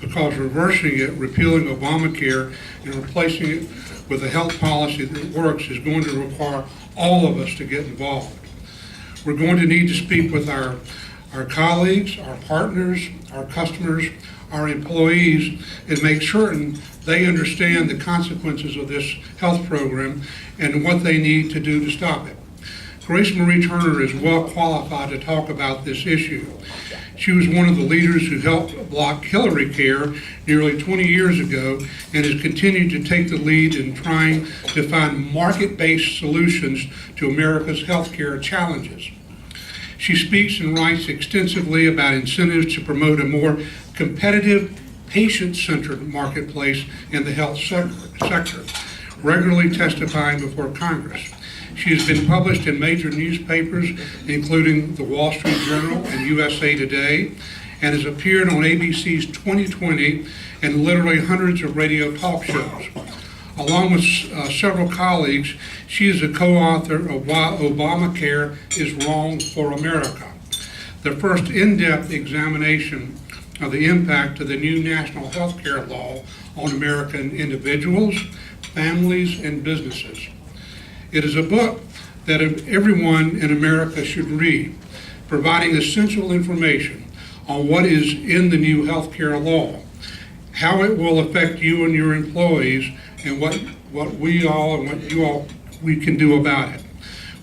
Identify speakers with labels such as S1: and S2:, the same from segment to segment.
S1: because reversing it, repealing Obamacare, and replacing it with a health policy that works is going to require all of us to get involved. We're going to need to speak with our colleagues, our partners, our customers, our employees, and make certain they understand the consequences of this health program and what they need to do to stop it. Grace Marie Turner is well qualified to talk about this issue. She was one of the leaders who helped block Hillary Care nearly 20 years ago and has continued to take the lead in trying to find market-based solutions to America's healthcare challenges. She speaks and writes extensively about incentives to promote a more competitive, patient-centered marketplace in the health sector, regularly testifying before Congress. She has been published in major newspapers, including the Wall Street Journal and USA Today, and has appeared on ABC's 2020 and literally hundreds of radio talk shows. Along with several colleagues, she is a co-author of Why Obamacare is Wrong for America, the first in-depth examination of the impact of the new national health care law on American individuals, families, and businesses. It is a book that everyone in America should read, providing essential information on what is in the new health care law, how it will affect you and your employees, and what we can do about it.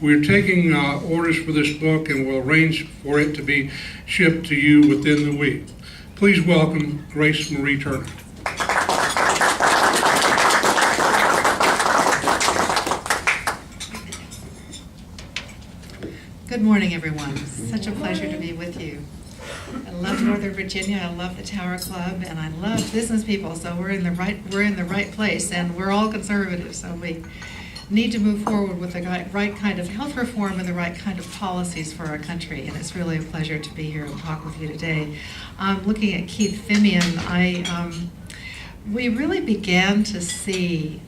S1: We're taking orders for this book and we'll arrange for it to be shipped to you within the week. Please welcome Grace Marie Turner.
S2: Good morning, everyone. Such a pleasure to be with you. I love Northern Virginia. I love the Tower Club, and I love business people. So we're in the right place, and we're all conservative. So we need to move forward with the right kind of health reform and the right kind of policies for our country. And it's really a pleasure to be here and talk with you today. Looking at Keith Fimian, we really began to see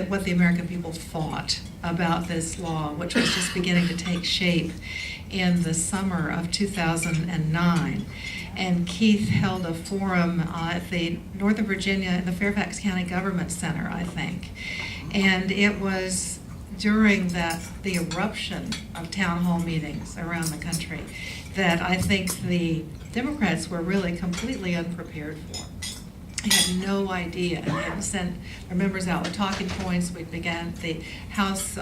S2: what the American people thought about this law, which was just beginning to take shape in the summer of 2009. And Keith held a forum at the Northern Virginia, in the Fairfax County Government Center, I think. And it was during the eruption of town hall meetings around the country that I think the Democrats were really completely unprepared for. I had no idea. We had sent our members out with talking points. We began the House,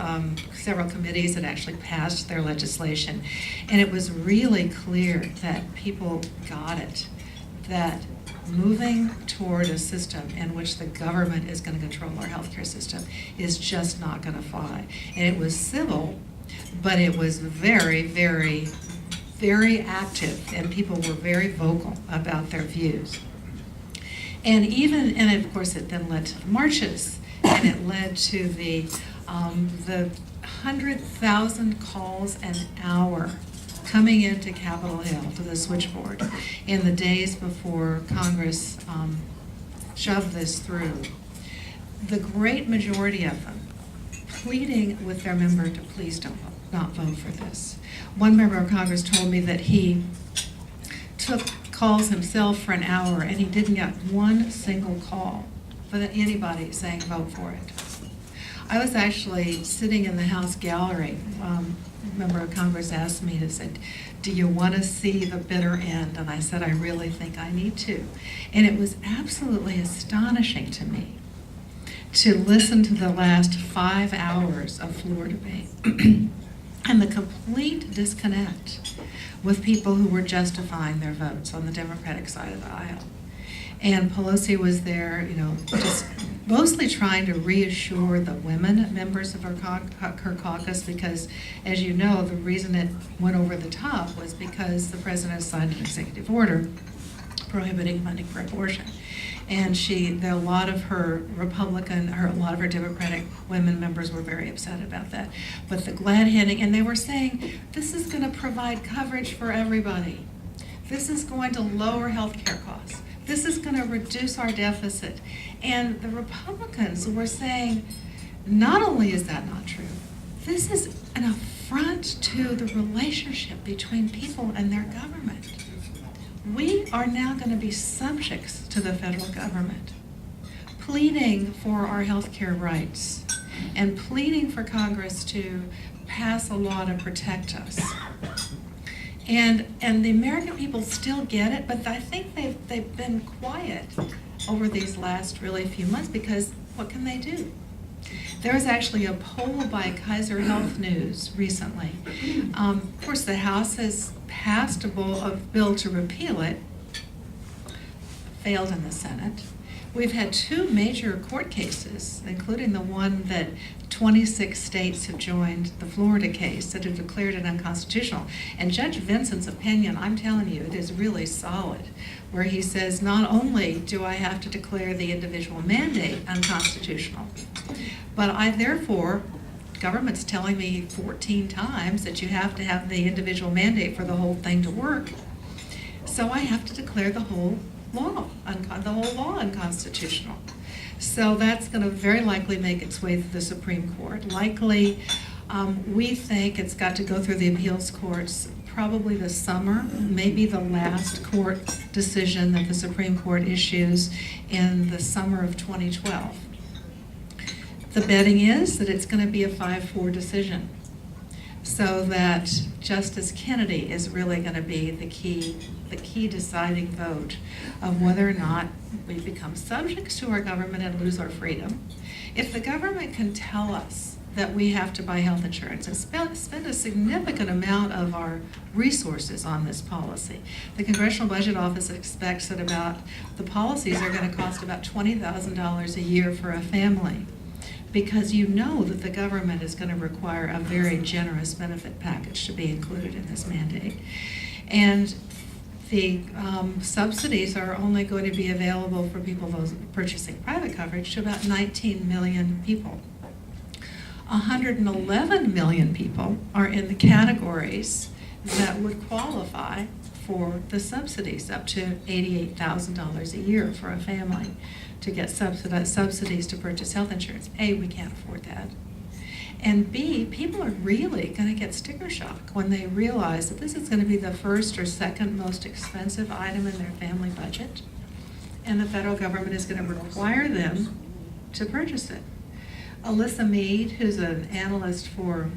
S2: several committees had actually passed their legislation. And it was really clear that people got it, that moving toward a system in which the government is going to control our healthcare system is just not going to fly. And it was civil, but it was very, very, very active, and people were very vocal about their views. And of course it then led to the marches, and it led to the 100,000 calls an hour coming into Capitol Hill to the switchboard in the days before Congress shoved this through. The great majority of them pleading with their member to please not vote for this. One member of Congress told me that he took calls himself for an hour and he didn't get one single call from anybody saying vote for it. I was actually sitting in the House gallery. A member of Congress asked me, he said, do you want to see the bitter end? And I said, I really think I need to. And it was absolutely astonishing to me to listen to the last 5 hours of floor debate and the complete disconnect with people who were justifying their votes on the Democratic side of the aisle. And Pelosi was there, just mostly trying to reassure the women members of her caucus, because, as you know, the reason it went over the top was because the president signed an executive order prohibiting funding for abortion. And a lot of her Democratic women members were very upset about that. But the glad-handing, and they were saying, this is going to provide coverage for everybody. This is going to lower health care costs. This is going to reduce our deficit. And the Republicans were saying, not only is that not true, this is an affront to the relationship between people and their government. we are now going to be subjects to the federal government, pleading for our health care rights and pleading for Congress to pass a law to protect us. And the American people still get it, but I think they've been quiet over these last really few months, because what can they do? There was actually a poll by Kaiser Health News recently. Of course, the House has passed a bill to repeal it, failed in the Senate. We've had two major court cases, including the one that 26 states have joined, the Florida case, that have declared it unconstitutional. And Judge Vincent's opinion, I'm telling you, it is really solid, where he says, not only do I have to declare the individual mandate unconstitutional, but I therefore, government's telling me 14 times that you have to have the individual mandate for the whole thing to work, so I have to declare the whole law unconstitutional. So that's going to very likely make its way through the Supreme Court. Likely, we think it's got to go through the appeals courts probably this summer, maybe the last court decision that the Supreme Court issues in the summer of 2012. The betting is that it's going to be a 5-4 decision, so that Justice Kennedy is really going to be the key deciding vote of whether or not we become subjects to our government and lose our freedom. If the government can tell us that we have to buy health insurance and spend a significant amount of our resources on this policy. The Congressional Budget Office expects that the policies are going to cost about $20,000 a year for a family, because you know that the government is going to require a very generous benefit package to be included in this mandate. And the subsidies are only going to be available for people purchasing private coverage to about 19 million people. 111 million people are in the categories that would qualify for the subsidies, up to $88,000 a year for a family to get subsidies to purchase health insurance. A, we can't afford that. And B, people are really going to get sticker shock when they realize that this is going to be the first or second most expensive item in their family budget, and the federal government is going to require them to purchase it. Alyssa Mead, who's an analyst for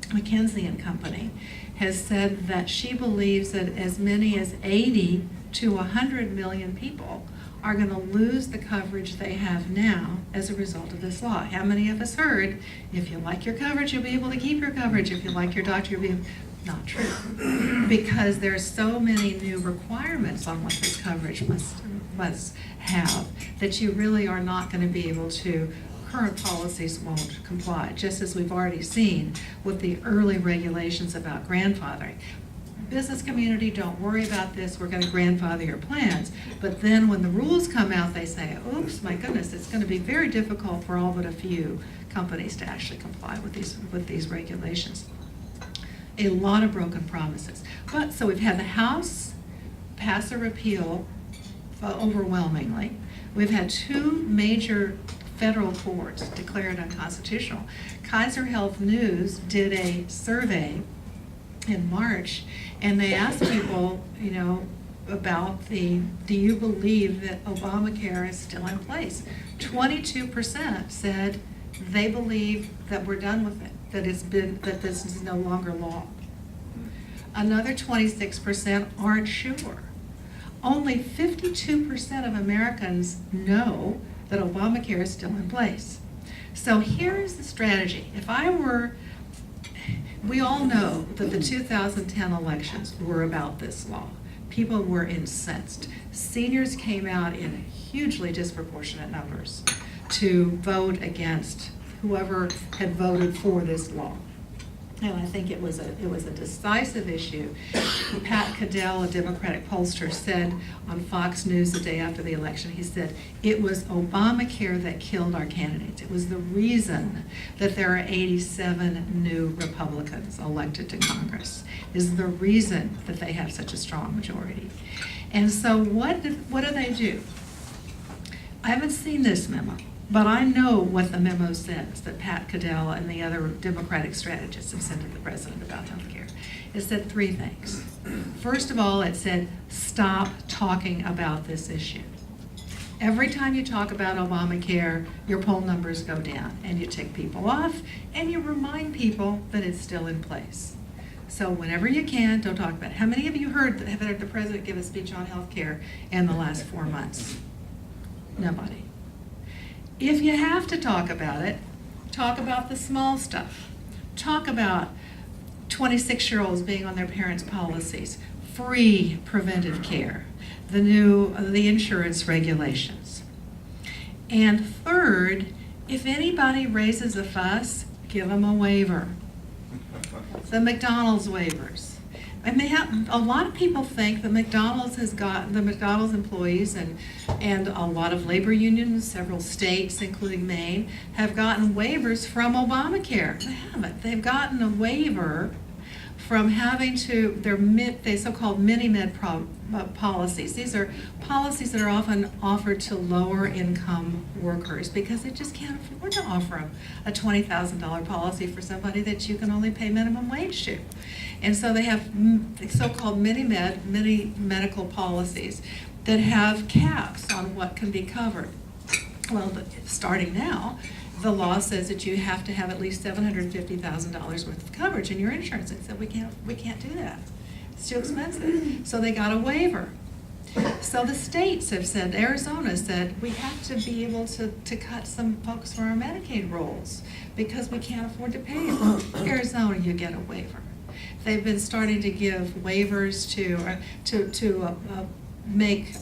S2: McKinsey & Company, has said that she believes that as many as 80 to 100 million people are going to lose the coverage they have now as a result of this law. How many of us heard, if you like your coverage, you'll be able to keep your coverage. If you like your doctor, you'll be able... Not true. Because there are so many new requirements on what this coverage must have that you really are not going to be able to. Current policies won't comply, just as we've already seen with the early regulations about grandfathering. Business community, don't worry about this, we're going to grandfather your plans. But then when the rules come out, they say, oops, my goodness, it's going to be very difficult for all but a few companies to actually comply with these regulations. A lot of broken promises. But so we've had the House pass a repeal overwhelmingly. We've had two major federal courts declare it unconstitutional. Kaiser Health News did a survey in March, and they asked people, about do you believe that Obamacare is still in place? 22% said they believe that we're done with it, that this is no longer law. Another 26% aren't sure. Only 52% of Americans know that Obamacare is still in place. So here's the strategy. We all know that the 2010 elections were about this law. People were incensed. Seniors came out in hugely disproportionate numbers to vote against whoever had voted for this law. And I think it was a decisive issue. Pat Cadell, a Democratic pollster, said on Fox News the day after the election, he said, it was Obamacare that killed our candidates. It was the reason that there are 87 new Republicans elected to Congress. Is the reason that they have such a strong majority. And so what do they do? I haven't seen this memo, but I know what the memo says that Pat Cadell and the other Democratic strategists have sent to the president about health care. It said three things. First of all, it said, stop talking about this issue. Every time you talk about Obamacare, your poll numbers go down, and you tick people off, and you remind people that it's still in place. So whenever you can, don't talk about it. How many of you have heard the president give a speech on health care in the last 4 months? Nobody. If you have to talk about it, talk about the small stuff. Talk about 26-year-olds being on their parents' policies, free preventive care, the insurance regulations. And third, if anybody raises a fuss, give them a waiver. The McDonald's waivers. And a lot of people think that McDonald's employees and a lot of labor unions, several states, including Maine, have gotten waivers from Obamacare. They haven't. They've gotten a waiver from having their so-called mini-med policies. These are policies that are often offered to lower income workers because they just can't afford to offer them a $20,000 policy for somebody that you can only pay minimum wage to. And so they have so-called mini medical policies that have caps on what can be covered. Well, starting now, the law says that you have to have at least $750,000 worth of coverage in your insurance. And said we can't do that. It's too expensive. So they got a waiver. So the states have said, Arizona said, we have to be able to cut some folks from our Medicaid rolls because we can't afford to pay it. Arizona, you get a waiver. They've been starting to give waivers to make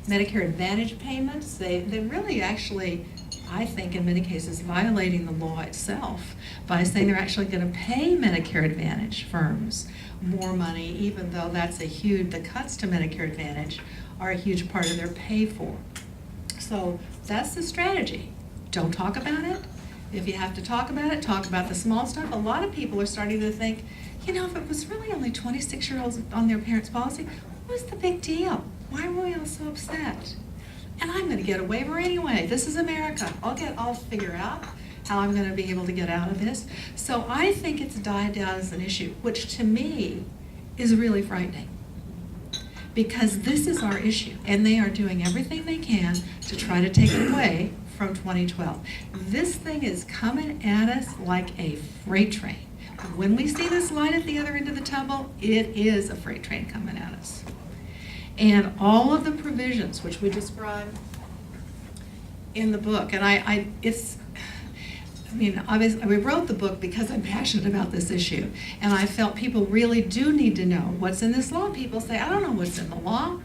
S2: Medicare Advantage payments. They really actually, I think in many cases, violating the law itself by saying they're actually going to pay Medicare Advantage firms more money, even though the cuts to Medicare Advantage are a huge part of their pay for. So that's the strategy. Don't talk about it. If you have to talk about it, talk about the small stuff. A lot of people are starting to think, if it was really only 26-year-olds on their parents' policy, what was the big deal? Why were we all so upset? And I'm going to get a waiver anyway. This is America. I'll figure out how I'm going to be able to get out of this. So I think it's died down as an issue, which to me is really frightening. Because this is our issue, and they are doing everything they can to try to take it away from 2012. This thing is coming at us like a freight train. When we see this light at the other end of the tunnel, it is a freight train coming at us. And all of the provisions which we describe in the book, and obviously we wrote the book because I'm passionate about this issue, and I felt people really do need to know what's in this law. People say, I don't know what's in the law.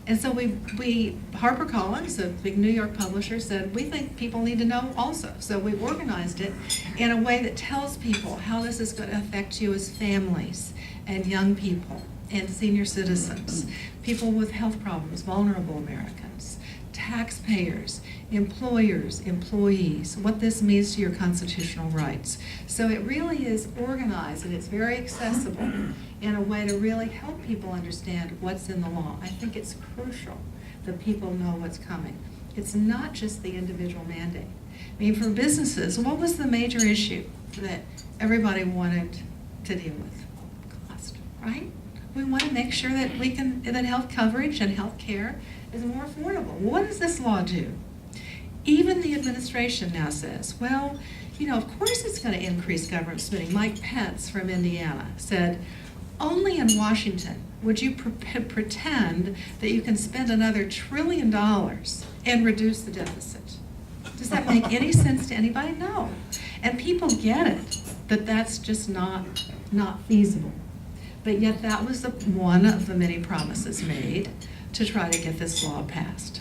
S2: And so HarperCollins, a big New York publisher, said, we think people need to know also. So we organized it in a way that tells people how this is going to affect you as families and young people and senior citizens, people with health problems, vulnerable Americans, taxpayers, employers, employees, what this means to your constitutional rights. So it really is organized and it's very accessible in a way to really help people understand what's in the law. I think it's crucial that people know what's coming. It's not just the individual mandate. For businesses, what was the major issue that everybody wanted to deal with? Cost, right? We want to make sure that that health coverage and health care is more affordable. What does this law do? Even the administration now says, well, of course it's going to increase government spending. Mike Pence from Indiana said, only in Washington would you pretend that you can spend another $1 trillion and reduce the deficit. Does that make any sense to anybody? No. And people get it, that that's just not feasible. But yet that was one of the many promises made to try to get this law passed.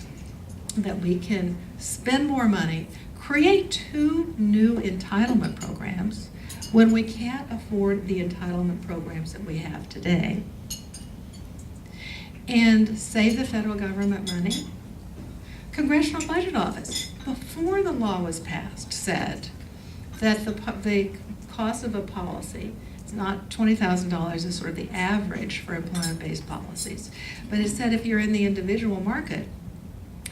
S2: That we can spend more money, create 2 new entitlement programs when we can't afford the entitlement programs that we have today, and save the federal government money. Congressional Budget Office, before the law was passed, said that the cost of a policy, it's not $20,000 is sort of the average for employment-based policies, but it said if you're in the individual market,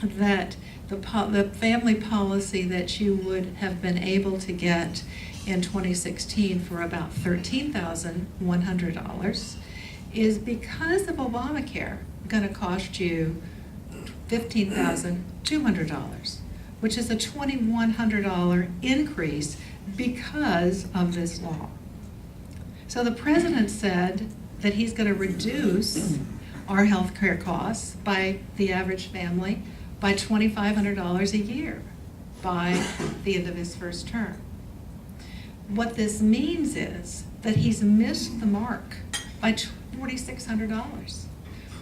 S2: that the family policy that you would have been able to get in 2016 for about $13,100 is because of Obamacare going to cost you $15,200, which is a $2,100 increase because of this law. So the president said that he's going to reduce our health care costs by the average family by $2,500 a year by the end of his first term. What this means is that he's missed the mark by $4,600,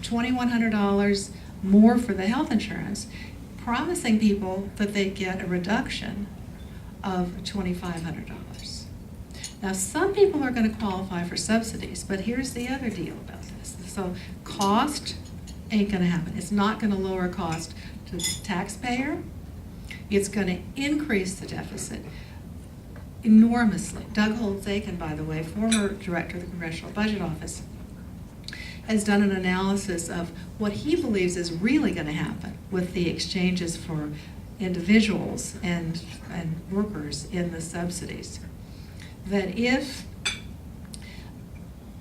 S2: $2,100 more for the health insurance, promising people that they get a reduction of $2,500. Now, some people are going to qualify for subsidies, but here's the other deal about this. So cost ain't going to happen. It's not going to lower cost to the taxpayer. It's going to increase the deficit enormously. Doug Holtz-Aiken, by the way, former director of the Congressional Budget Office, has done an analysis of what he believes is really going to happen with the exchanges for individuals and workers in the subsidies. That if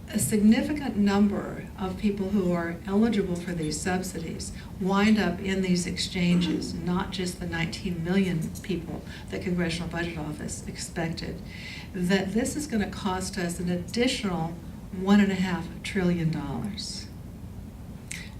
S2: a significant number of people who are eligible for these subsidies wind up in these exchanges, not just the 19 million people the Congressional Budget Office expected, that this is going to cost us an additional $1.5 trillion.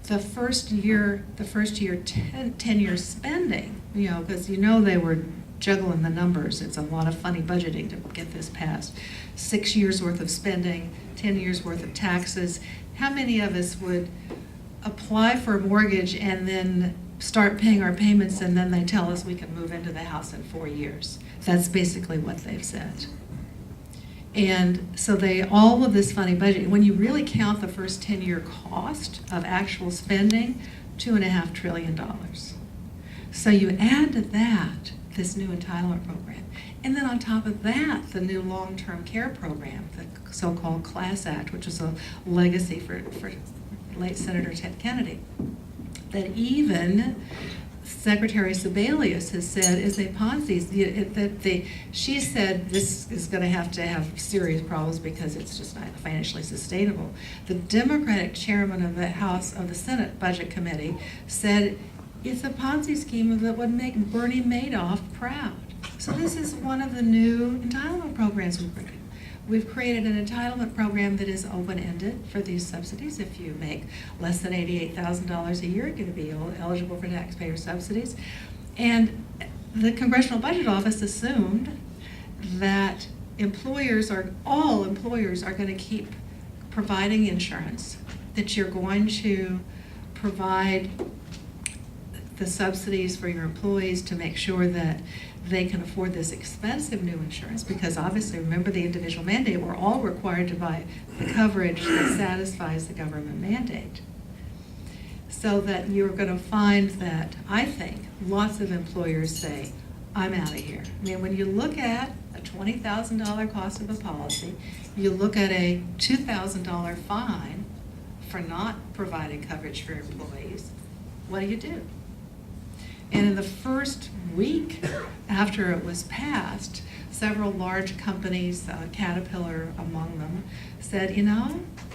S2: The first year 10-year spending, because they were juggling the numbers. It's a lot of funny budgeting to get this passed. 6 years worth of spending, 10 years worth of taxes. How many of us would apply for a mortgage and then start paying our payments and then they tell us we can move into the house in 4 years? That's basically what they've said. And so all of this funny budgeting, when you really count the first 10-year cost of actual spending, $2.5 trillion. So you add to that this new entitlement program. And then on top of that, the new long-term care program, the so-called CLASS Act, which is a legacy for late Senator Ted Kennedy, that even Secretary Sebelius has said is a Ponzi. She said this is going to have serious problems because it's just not financially sustainable. The Democratic chairman of the Senate Budget Committee said it's a Ponzi scheme that would make Bernie Madoff proud. So this is one of the new entitlement programs we've created an entitlement program that is open-ended for these subsidies. If you make less than $88,000 a year, you're going to be eligible for taxpayer subsidies. And the Congressional Budget Office assumed that all employers are going to keep providing insurance, that you're going to provide the subsidies for your employees to make sure that they can afford this expensive new insurance, because obviously, remember the individual mandate, we're all required to buy the coverage that satisfies the government mandate. So that you're going to find that, I think, lots of employers say, I'm out of here. I mean, when you look at a $20,000 cost of a policy, you look at a $2,000 fine for not providing coverage for employees, what do? And in the first week after it was passed, several large companies, Caterpillar among them, said,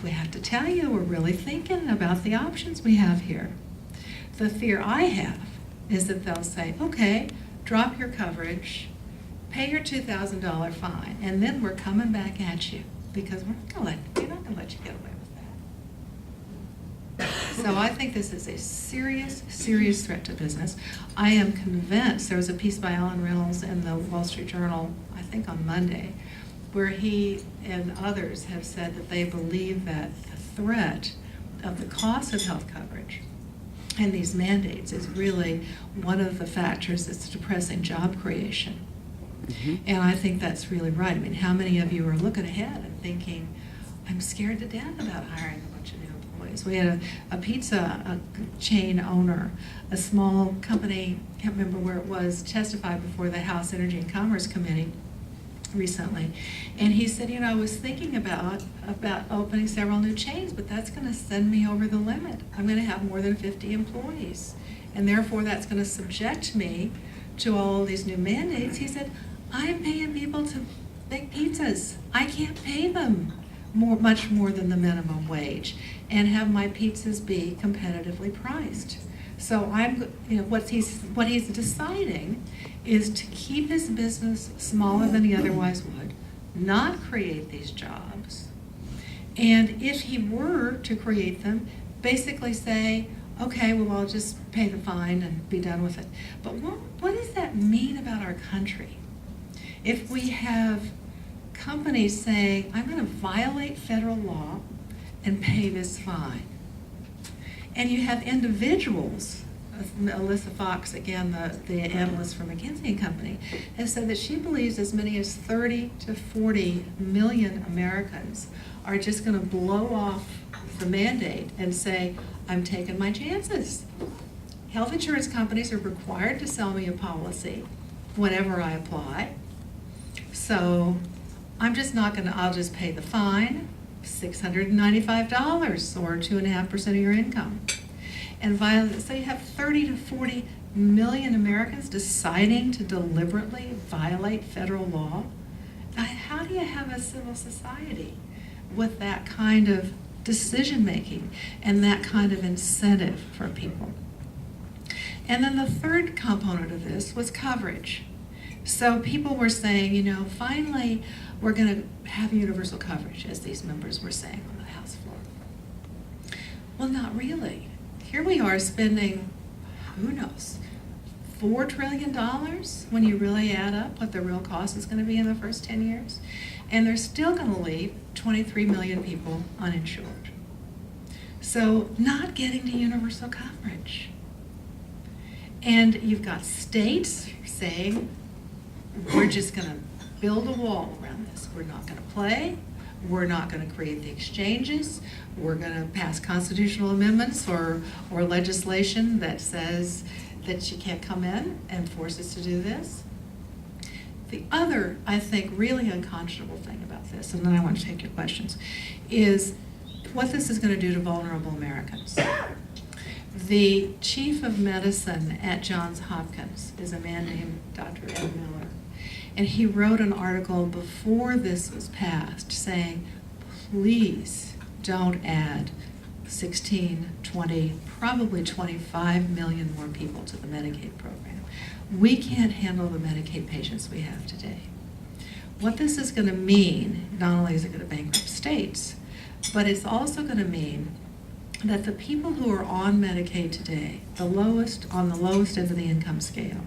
S2: we have to tell you, we're really thinking about the options we have here. The fear I have is that they'll say, okay, drop your coverage, pay your $2,000 fine, and then we're coming back at you because we're not going to let you get away with that. So I think this is a serious, serious threat to business. I am convinced, there was a piece by Alan Reynolds in the Wall Street Journal, I think on Monday, where he and others have said that they believe that the threat of the cost of health coverage and these mandates is really one of the factors that's depressing job creation. Mm-hmm. And I think that's really right. I mean, how many of you are looking ahead and thinking, I'm scared to death about hiring a bunch of new employees? We had a pizza chain owner, a small company, can't remember where it was, testified before the House Energy and Commerce Committee recently, and he said, I was thinking about opening several new chains, but that's going to send me over the limit. I'm going to have more than 50 employees, and therefore that's going to subject me to all of these new mandates. He said, I'm paying people to make pizzas. I can't pay them much more than the minimum wage, and have my pizzas be competitively priced. So what he's deciding is to keep his business smaller than he otherwise would, not create these jobs, and if he were to create them, basically say, okay, well, I'll just pay the fine and be done with it. But what does that mean about our country? If we have companies saying, I'm going to violate federal law and pay this fine, and you have individuals, Alyssa Fox, again, the analyst from McKinsey & Company, has said that she believes as many as 30 to 40 million Americans are just going to blow off the mandate and say, I'm taking my chances. Health insurance companies are required to sell me a policy whenever I apply. So I'm just not going to, I'll just pay the fine, $695 or 2.5% of your income. And so you have 30 to 40 million Americans deciding to deliberately violate federal law. How do you have a civil society with that kind of decision-making and that kind of incentive for people? And then the third component of this was coverage. So people were saying, finally, we're going to have universal coverage, as these members were saying on the House floor. Well, not really. Here we are spending, who knows, $4 trillion when you really add up what the real cost is going to be in the first 10 years. And they're still going to leave 23 million people uninsured. So not getting to universal coverage. And you've got states saying, we're just going to build a wall around this. We're not going to play. We're not going to create the exchanges. We're going to pass constitutional amendments or legislation that says that you can't come in and force us to do this. The other, I think, really unconscionable thing about this, and then I want to take your questions, is what this is going to do to vulnerable Americans. The chief of medicine at Johns Hopkins is a man named Dr. Ed Miller. And he wrote an article before this was passed saying, please don't add 16, 20, probably 25 million more people to the Medicaid program. We can't handle the Medicaid patients we have today. What this is going to mean, not only is it going to bankrupt states, but it's also going to mean that the people who are on Medicaid today, on the lowest end of the income scale,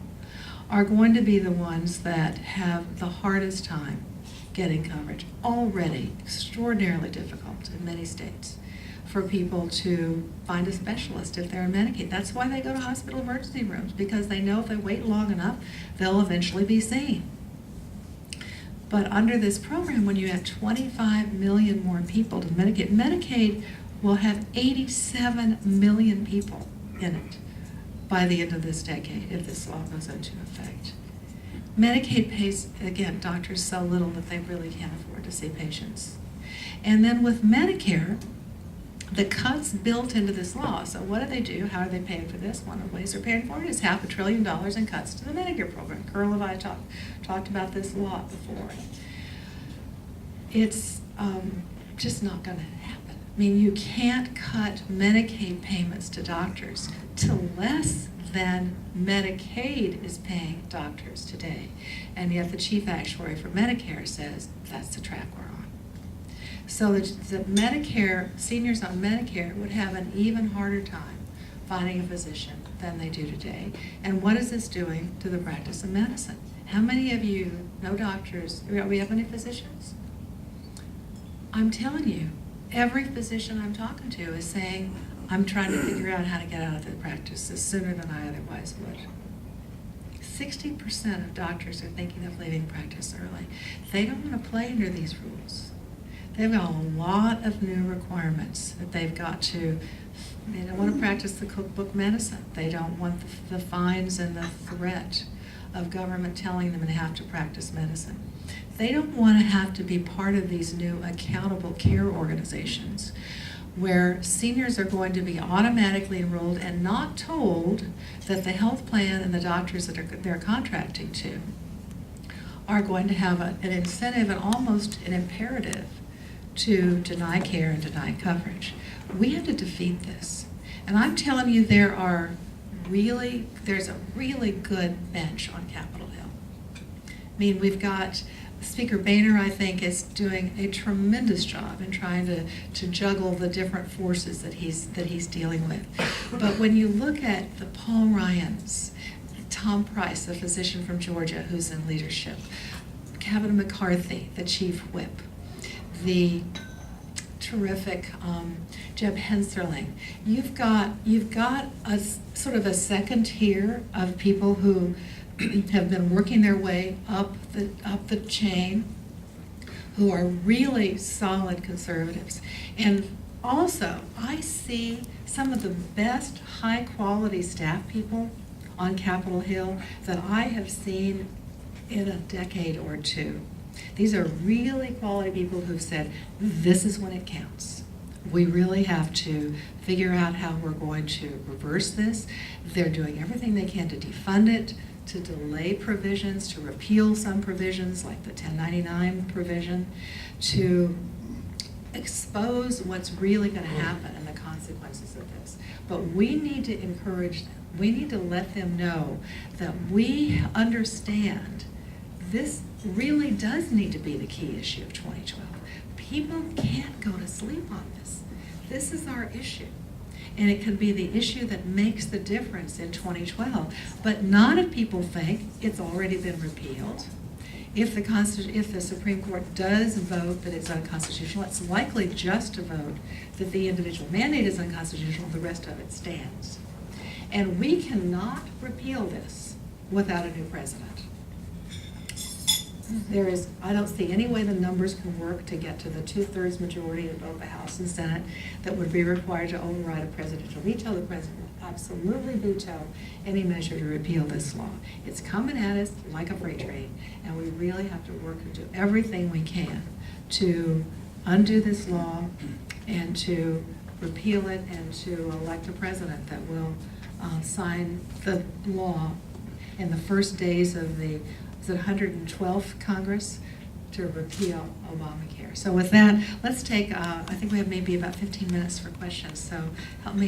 S2: are going to be the ones that have the hardest time getting coverage. Already extraordinarily difficult in many states for people to find a specialist if they're in Medicaid. That's why they go to hospital emergency rooms, because they know if they wait long enough, they'll eventually be seen. But under this program, when you add 25 million more people to Medicaid will have 87 million people in it by the end of this decade, if this law goes into effect. Medicaid pays, again, doctors so little that they really can't afford to see patients. And then with Medicare, the cuts built into this law. So what do? How are they paying for this? One of the ways they're paying for it is $500 billion in cuts to the Medicare program. Curl and I talked about this a lot before. It's just not going to happen. I mean, you can't cut Medicaid payments to doctors to less than Medicaid is paying doctors today. And yet the chief actuary for Medicare says that's the track we're on. So the Medicare, seniors on Medicare would have an even harder time finding a physician than they do today. And what is this doing to the practice of medicine? How many of you know doctors? Do we have any physicians? I'm telling you, every physician I'm talking to is saying, I'm trying to figure out how to get out of the practice sooner than I otherwise would. 60% of doctors are thinking of leaving practice early. They don't want to play under these rules. They've got a lot of new requirements that they've got to. They don't want to practice the cookbook medicine. They don't want the fines and the threat of government telling them they have to practice medicine. They don't want to have to be part of these new accountable care organizations where seniors are going to be automatically enrolled and not told that the health plan and the doctors that they're contracting to are going to have an incentive and almost an imperative to deny care and deny coverage. We have to defeat this. And I'm telling you, there's a really good bench on Capitol Hill. I mean, we've got Speaker Boehner, I think, is doing a tremendous job in trying to juggle the different forces that he's dealing with. But when you look at the Paul Ryans, Tom Price, the physician from Georgia who's in leadership, Kevin McCarthy, the chief whip, the terrific Jeb Henserling, you've got a sort of a second tier of people who have been working their way up the chain, who are really solid conservatives. And also, I see some of the best high-quality staff people on Capitol Hill that I have seen in a decade or two. These are really quality people who've said, this is when it counts. We really have to figure out how we're going to reverse this. They're doing everything they can to defund it, to delay provisions, to repeal some provisions like the 1099 provision, to expose what's really going to happen and the consequences of this. But we need to encourage them. We need to let them know that we understand this really does need to be the key issue of 2012. People can't go to sleep on this. This is our issue. And it could be the issue that makes the difference in 2012. But not if people think it's already been repealed. If the Supreme Court does vote that it's unconstitutional, it's likely just to vote that the individual mandate is unconstitutional, the rest of it stands. And we cannot repeal this without a new president. I don't see any way the numbers can work to get to the 2/3 majority of both the House and Senate that would be required to override a presidential veto. The president will absolutely veto any measure to repeal this law. It's coming at us like a freight train, and we really have to work and do everything we can to undo this law and to repeal it and to elect a president that will sign the law in the first days of the 112th Congress to repeal Obamacare. So with that, let's take, I think we have maybe about 15 minutes for questions, so help me.